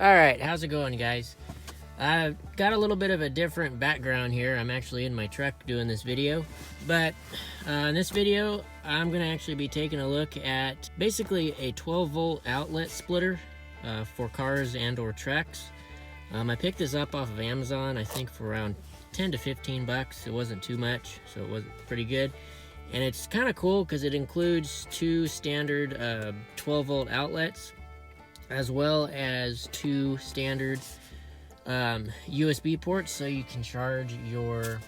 Alright, how's it going, guys? I've got a little bit of a different background here. I'm actually in my truck doing this video, but in this video I'm going to actually be taking a look at basically a 12-volt outlet splitter for cars and or trucks. I picked this up off of Amazon, I think for around 10 to 15 bucks. It wasn't too much, so it was pretty good. And it's kind of cool because it includes two standard 12-volt outlets, as well as two standard USB ports, so you can charge your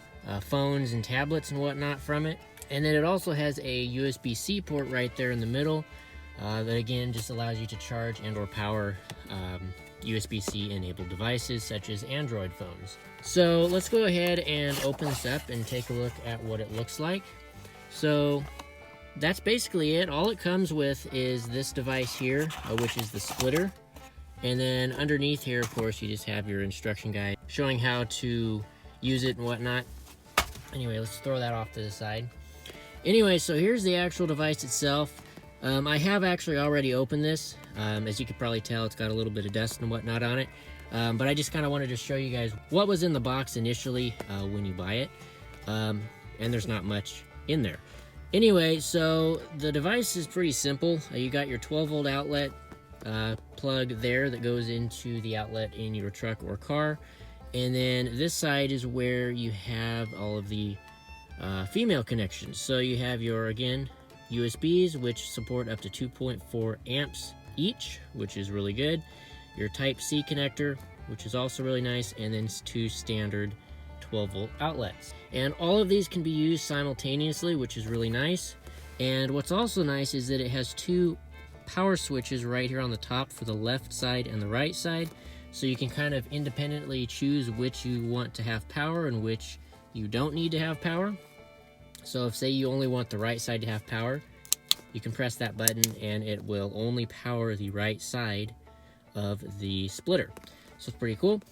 phones and tablets and whatnot from it. And then it also has a USB-C port right there in the middle that again just allows you to charge and or power USB-C enabled devices such as Android phones. So let's go ahead and open this up and take a look at what it looks like. So that's basically it. All it comes with is this device here, which is the splitter. And then underneath here, of course, you just have your instruction guide showing how to use it and whatnot. Anyway, let's throw that off to the side. Anyway, so here's the actual device itself. I have actually already opened this. As you can probably tell, it's got a little bit of dust and whatnot on it. But I just kind of wanted to show you guys what was in the box initially when you buy it. And there's not much in there. Anyway, so the device is pretty simple. You got your 12-volt outlet plug there that goes into the outlet in your truck or car. And then this side is where you have all of the female connections. So you have your, again, USBs, which support up to 2.4 amps each, which is really good. Your Type-C connector, which is also really nice, and then two standard 12-volt outlets. And all of these can be used simultaneously, which is really nice. And what's also nice is that it has two power switches right here on the top for the left side and the right side, so you can kind of independently choose which you want to have power and which you don't need to have power. So if, say, you only want the right side to have power, you can press that button and it will only power the right side of the splitter. So it's pretty cool.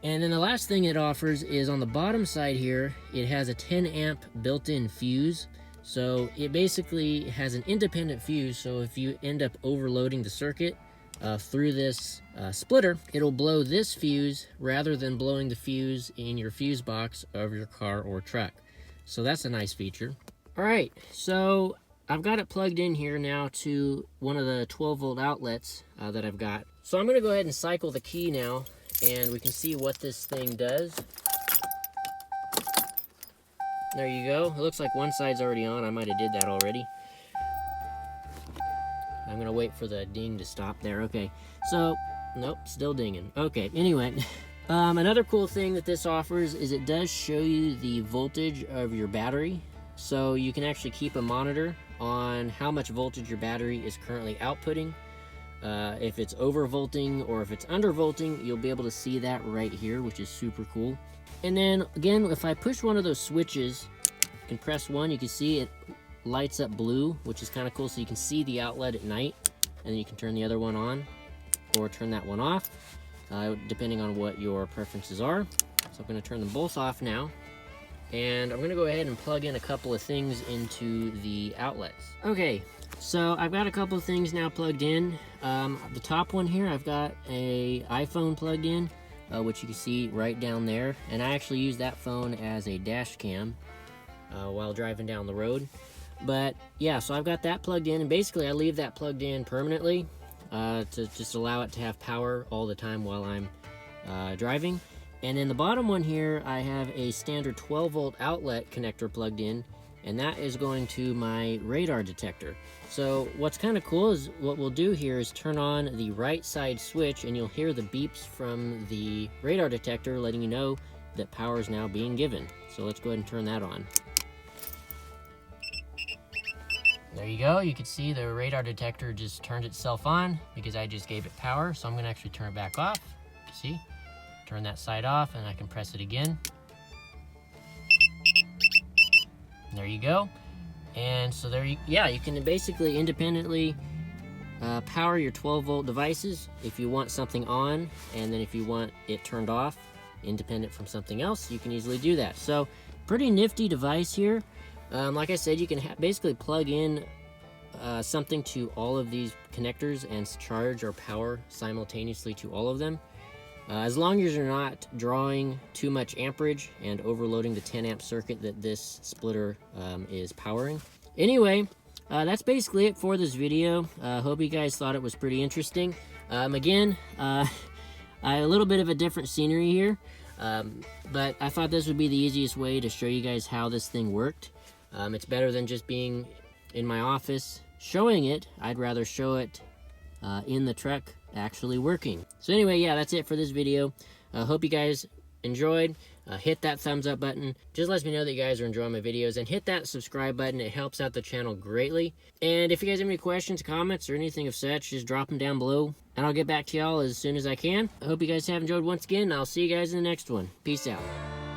And then the last thing it offers is on the bottom side here, it has a 10 amp built-in fuse. So it basically has an independent fuse, so if you end up overloading the circuit through this splitter, it'll blow this fuse rather than blowing the fuse in your fuse box of your car or truck. So that's a nice feature. Alright, so I've got it plugged in here now to one of the 12-volt outlets that I've got. So I'm going to go ahead and cycle the key now, and we can see what this thing does. There you go. It looks like one side's already on. I might have did that already. I'm going to wait for the ding to stop there. Okay, so, nope, still dinging. Okay, anyway, another cool thing that this offers is it does show you the voltage of your battery. So you can actually keep a monitor on how much voltage your battery is currently outputting. If it's overvolting or if it's undervolting, you'll be able to see that right here, which is super cool. And then again, if I push one of those switches and press one, you can see it lights up blue, which is kind of cool. So you can see the outlet at night, and then you can turn the other one on or turn that one off, depending on what your preferences are. So I'm going to turn them both off now. And I'm going to go ahead and plug in a couple of things into the outlets. Okay, so I've got a couple of things now plugged in. The top one here, I've got a iPhone plugged in, which you can see right down there. And I actually use that phone as a dash cam while driving down the road. But yeah, so I've got that plugged in, and basically I leave that plugged in permanently to just allow it to have power all the time while I'm driving. And in the bottom one here, I have a standard 12-volt outlet connector plugged in, and that is going to my radar detector. So what's kind of cool is what we'll do here is turn on the right side switch, and you'll hear the beeps from the radar detector letting you know that power is now being given. So let's go ahead and turn that on. There you go. You can see the radar detector just turned itself on because I just gave it power. So I'm going to actually turn it back off. See? Turn that side off, and I can press it again. There you go. And so there you can basically independently power your 12-volt devices if you want something on, and then if you want it turned off, independent from something else, you can easily do that. So pretty nifty device here. Like I said, you can basically plug in something to all of these connectors and charge or power simultaneously to all of them. As long as you're not drawing too much amperage and overloading the 10 amp circuit that this splitter is powering. Anyway, that's basically it for this video. Hope you guys thought it was pretty interesting. Again, a little bit of a different scenery here, but I thought this would be the easiest way to show you guys how this thing worked. It's better than just being in my office showing it. I'd rather show it in the truck actually working. So anyway, yeah, that's it for this video. Hope you guys enjoyed. Hit that thumbs up button. Just lets me know that you guys are enjoying my videos, and hit that subscribe button. It helps out the channel greatly. And if you guys have any questions, comments, or anything of such, just drop them down below and I'll get back to y'all as soon as I can. I hope you guys have enjoyed once again. I'll see you guys in the next one. Peace out.